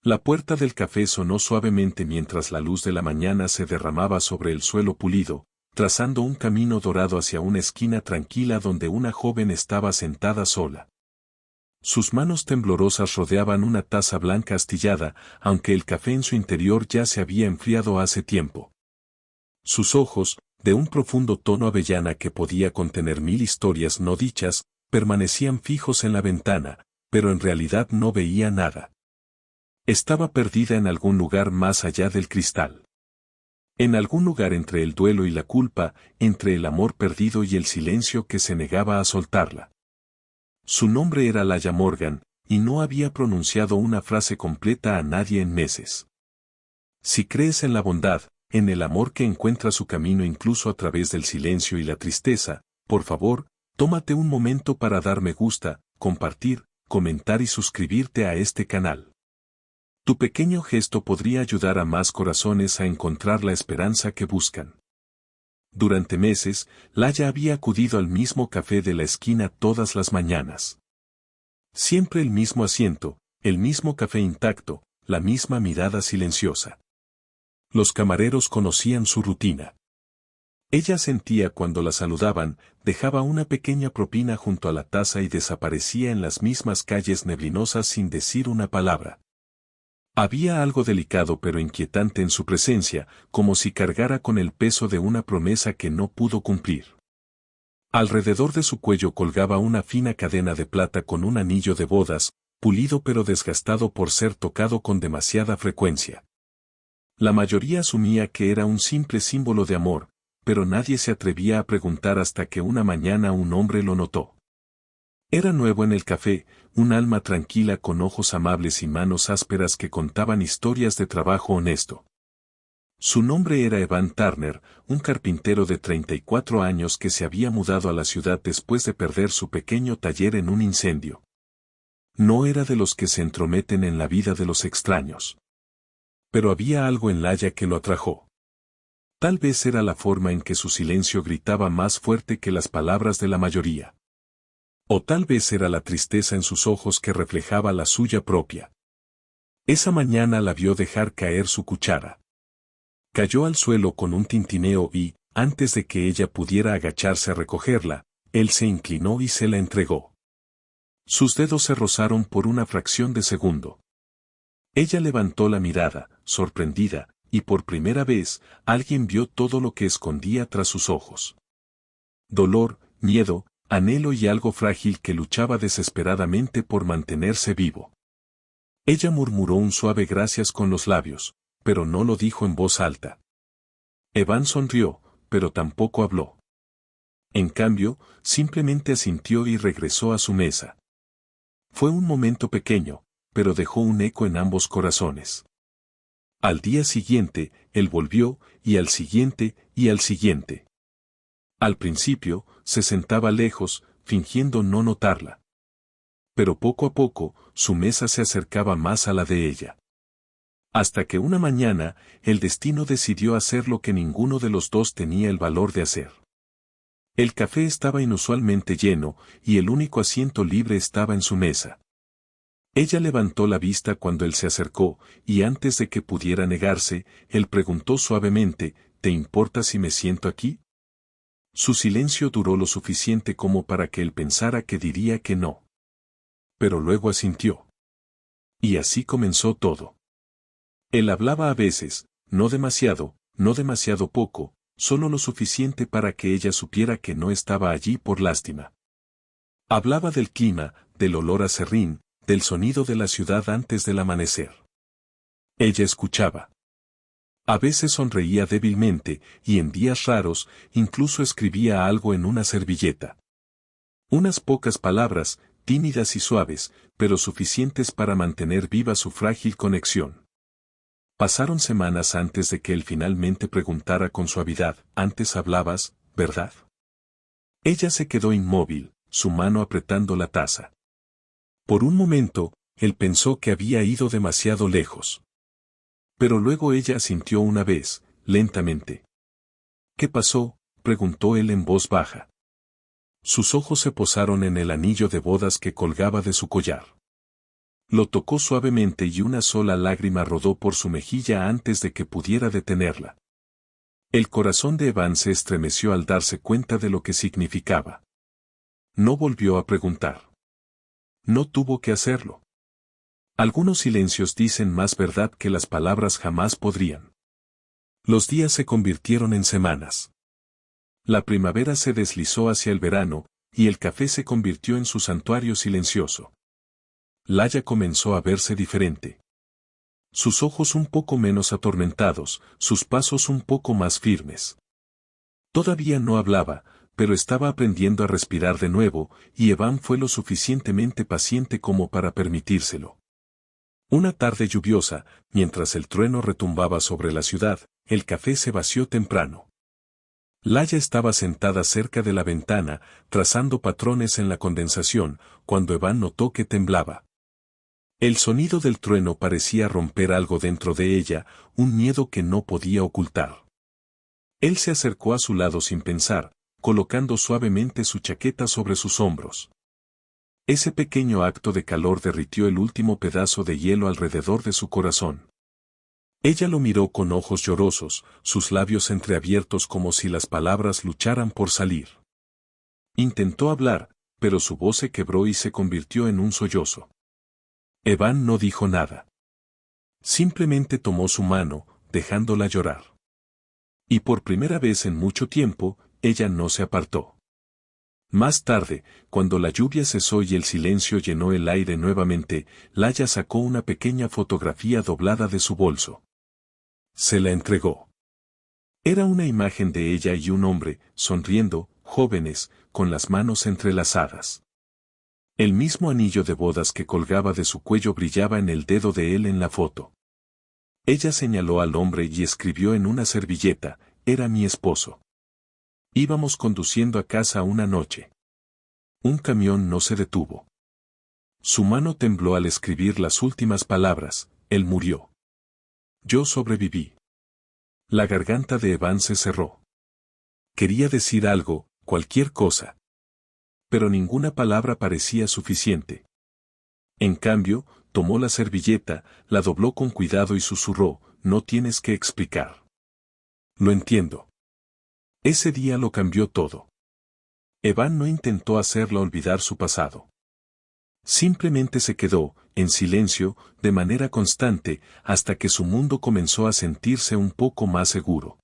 La puerta del café sonó suavemente mientras la luz de la mañana se derramaba sobre el suelo pulido, trazando un camino dorado hacia una esquina tranquila donde una joven estaba sentada sola. Sus manos temblorosas rodeaban una taza blanca astillada, aunque el café en su interior ya se había enfriado hace tiempo. Sus ojos, de un profundo tono avellana que podía contener 1000 historias no dichas, permanecían fijos en la ventana, pero en realidad no veía nada. Estaba perdida en algún lugar más allá del cristal. En algún lugar entre el duelo y la culpa, entre el amor perdido y el silencio que se negaba a soltarla. Su nombre era Laya Morgan, y no había pronunciado una frase completa a nadie en meses. Si crees en la bondad, en el amor que encuentra su camino incluso a través del silencio y la tristeza, por favor, tómate un momento para dar me gusta, compartir, comentar y suscribirte a este canal. Tu pequeño gesto podría ayudar a más corazones a encontrar la esperanza que buscan. Durante meses, Laya había acudido al mismo café de la esquina todas las mañanas. Siempre el mismo asiento, el mismo café intacto, la misma mirada silenciosa. Los camareros conocían su rutina. Ella sentía cuando la saludaban, dejaba una pequeña propina junto a la taza y desaparecía en las mismas calles neblinosas sin decir una palabra. Había algo delicado pero inquietante en su presencia, como si cargara con el peso de una promesa que no pudo cumplir. Alrededor de su cuello colgaba una fina cadena de plata con un anillo de bodas, pulido pero desgastado por ser tocado con demasiada frecuencia. La mayoría asumía que era un simple símbolo de amor, pero nadie se atrevía a preguntar hasta que una mañana un hombre lo notó. Era nuevo en el café, un alma tranquila con ojos amables y manos ásperas que contaban historias de trabajo honesto. Su nombre era Evan Turner, un carpintero de 34 años que se había mudado a la ciudad después de perder su pequeño taller en un incendio. No era de los que se entrometen en la vida de los extraños. Pero había algo en Laya que lo atrajo. Tal vez era la forma en que su silencio gritaba más fuerte que las palabras de la mayoría. O tal vez era la tristeza en sus ojos que reflejaba la suya propia. Esa mañana la vio dejar caer su cuchara. Cayó al suelo con un tintineo y, antes de que ella pudiera agacharse a recogerla, él se inclinó y se la entregó. Sus dedos se rozaron por una fracción de segundo. Ella levantó la mirada, sorprendida, y por primera vez, alguien vio todo lo que escondía tras sus ojos. Dolor, miedo, anhelo y algo frágil que luchaba desesperadamente por mantenerse vivo. Ella murmuró un suave gracias con los labios, pero no lo dijo en voz alta. Evan sonrió, pero tampoco habló. En cambio, simplemente asintió y regresó a su mesa. Fue un momento pequeño, pero dejó un eco en ambos corazones. Al día siguiente, él volvió, y al siguiente, y al siguiente. Al principio, se sentaba lejos, fingiendo no notarla. Pero poco a poco, su mesa se acercaba más a la de ella. Hasta que una mañana, el destino decidió hacer lo que ninguno de los dos tenía el valor de hacer. El café estaba inusualmente lleno, y el único asiento libre estaba en su mesa. Ella levantó la vista cuando él se acercó, y antes de que pudiera negarse, él preguntó suavemente, ¿te importa si me siento aquí? Su silencio duró lo suficiente como para que él pensara que diría que no. Pero luego asintió. Y así comenzó todo. Él hablaba a veces, no demasiado poco, solo lo suficiente para que ella supiera que no estaba allí por lástima. Hablaba del clima, del olor a serrín, del sonido de la ciudad antes del amanecer. Ella escuchaba. A veces sonreía débilmente, y en días raros, incluso escribía algo en una servilleta. Unas pocas palabras, tímidas y suaves, pero suficientes para mantener viva su frágil conexión. Pasaron semanas antes de que él finalmente preguntara con suavidad, «¿Antes hablabas, verdad?» Ella se quedó inmóvil, su mano apretando la taza. Por un momento, él pensó que había ido demasiado lejos. Pero luego ella asintió una vez, lentamente. «¿Qué pasó?», preguntó él en voz baja. Sus ojos se posaron en el anillo de bodas que colgaba de su collar. Lo tocó suavemente y una sola lágrima rodó por su mejilla antes de que pudiera detenerla. El corazón de Evan se estremeció al darse cuenta de lo que significaba. No volvió a preguntar. No tuvo que hacerlo. Algunos silencios dicen más verdad que las palabras jamás podrían. Los días se convirtieron en semanas. La primavera se deslizó hacia el verano, y el café se convirtió en su santuario silencioso. Laya comenzó a verse diferente. Sus ojos un poco menos atormentados, sus pasos un poco más firmes. Todavía no hablaba, pero estaba aprendiendo a respirar de nuevo, y Evan fue lo suficientemente paciente como para permitírselo. Una tarde lluviosa, mientras el trueno retumbaba sobre la ciudad, el café se vació temprano. Laya estaba sentada cerca de la ventana, trazando patrones en la condensación, cuando Evan notó que temblaba. El sonido del trueno parecía romper algo dentro de ella, un miedo que no podía ocultar. Él se acercó a su lado sin pensar, colocando suavemente su chaqueta sobre sus hombros. Ese pequeño acto de calor derritió el último pedazo de hielo alrededor de su corazón. Ella lo miró con ojos llorosos, sus labios entreabiertos como si las palabras lucharan por salir. Intentó hablar, pero su voz se quebró y se convirtió en un sollozo. Evan no dijo nada. Simplemente tomó su mano, dejándola llorar. Y por primera vez en mucho tiempo, ella no se apartó. Más tarde, cuando la lluvia cesó y el silencio llenó el aire nuevamente, Laya sacó una pequeña fotografía doblada de su bolso. Se la entregó. Era una imagen de ella y un hombre, sonriendo, jóvenes, con las manos entrelazadas. El mismo anillo de bodas que colgaba de su cuello brillaba en el dedo de él en la foto. Ella señaló al hombre y escribió en una servilleta: «Era mi esposo. Íbamos conduciendo a casa una noche. Un camión no se detuvo. Su mano tembló al escribir las últimas palabras: él murió. Yo sobreviví». La garganta de Evan se cerró. Quería decir algo, cualquier cosa. Pero ninguna palabra parecía suficiente. En cambio, tomó la servilleta, la dobló con cuidado y susurró: «No tienes que explicar. Lo entiendo». Ese día lo cambió todo. Evan no intentó hacerla olvidar su pasado. Simplemente se quedó, en silencio, de manera constante, hasta que su mundo comenzó a sentirse un poco más seguro.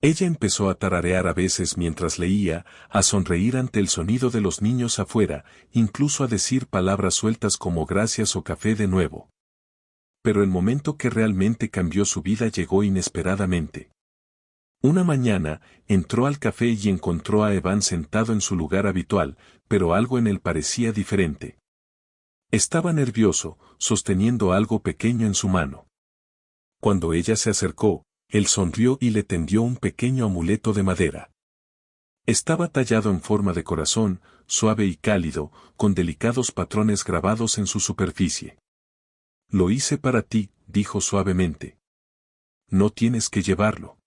Ella empezó a tararear a veces mientras leía, a sonreír ante el sonido de los niños afuera, incluso a decir palabras sueltas como gracias o café de nuevo. Pero el momento que realmente cambió su vida llegó inesperadamente. Una mañana, entró al café y encontró a Evan sentado en su lugar habitual, pero algo en él parecía diferente. Estaba nervioso, sosteniendo algo pequeño en su mano. Cuando ella se acercó, él sonrió y le tendió un pequeño amuleto de madera. Estaba tallado en forma de corazón, suave y cálido, con delicados patrones grabados en su superficie. «Lo hice para ti», dijo suavemente. «No tienes que llevarlo.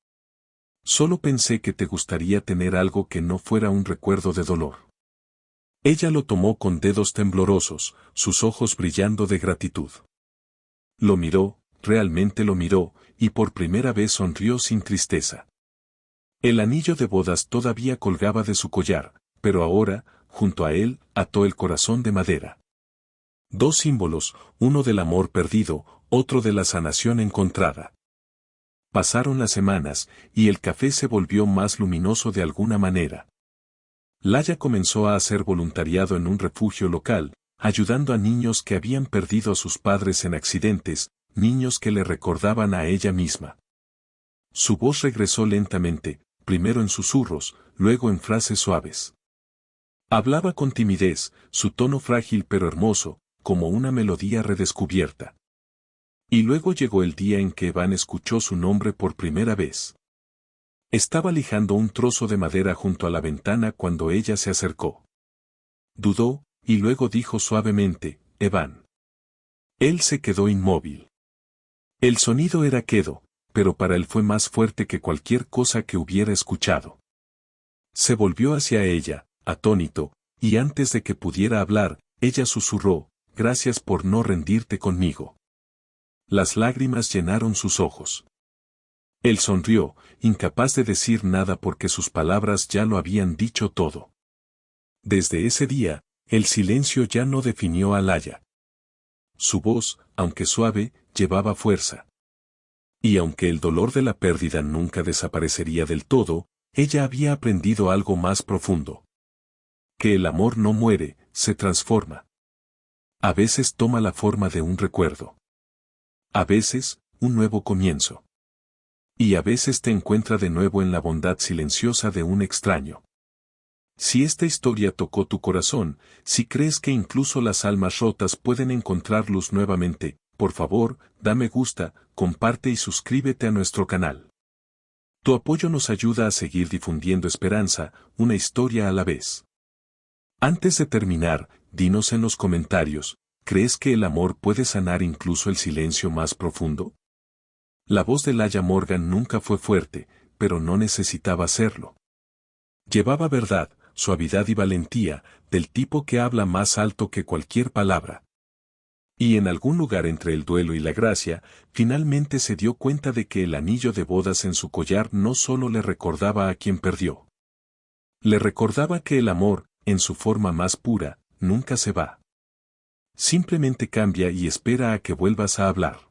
Solo pensé que te gustaría tener algo que no fuera un recuerdo de dolor». Ella lo tomó con dedos temblorosos, sus ojos brillando de gratitud. Lo miró, realmente lo miró, y por primera vez sonrió sin tristeza. El anillo de bodas todavía colgaba de su collar, pero ahora, junto a él, ató el corazón de madera. Dos símbolos, uno del amor perdido, otro de la sanación encontrada. Pasaron las semanas, y el café se volvió más luminoso de alguna manera. Laya comenzó a hacer voluntariado en un refugio local, ayudando a niños que habían perdido a sus padres en accidentes, niños que le recordaban a ella misma. Su voz regresó lentamente, primero en susurros, luego en frases suaves. Hablaba con timidez, su tono frágil pero hermoso, como una melodía redescubierta. Y luego llegó el día en que Evan escuchó su nombre por primera vez. Estaba lijando un trozo de madera junto a la ventana cuando ella se acercó. Dudó, y luego dijo suavemente: «Evan». Él se quedó inmóvil. El sonido era quedo, pero para él fue más fuerte que cualquier cosa que hubiera escuchado. Se volvió hacia ella, atónito, y antes de que pudiera hablar, ella susurró: gracias por no rendirte conmigo. Las lágrimas llenaron sus ojos. Él sonrió, incapaz de decir nada porque sus palabras ya lo habían dicho todo. Desde ese día, el silencio ya no definió a Laia. Su voz, aunque suave, llevaba fuerza. Y aunque el dolor de la pérdida nunca desaparecería del todo, ella había aprendido algo más profundo. Que el amor no muere, se transforma. A veces toma la forma de un recuerdo. A veces, un nuevo comienzo. Y a veces te encuentra de nuevo en la bondad silenciosa de un extraño. Si esta historia tocó tu corazón, si crees que incluso las almas rotas pueden encontrar luz nuevamente, por favor, da me gusta, comparte y suscríbete a nuestro canal. Tu apoyo nos ayuda a seguir difundiendo esperanza, una historia a la vez. Antes de terminar, dinos en los comentarios, ¿crees que el amor puede sanar incluso el silencio más profundo? La voz de Laia Morgan nunca fue fuerte, pero no necesitaba serlo. Llevaba verdad, suavidad y valentía, del tipo que habla más alto que cualquier palabra. Y en algún lugar entre el duelo y la gracia, finalmente se dio cuenta de que el anillo de bodas en su collar no solo le recordaba a quien perdió. Le recordaba que el amor, en su forma más pura, nunca se va. Simplemente cambia y espera a que vuelvas a hablar.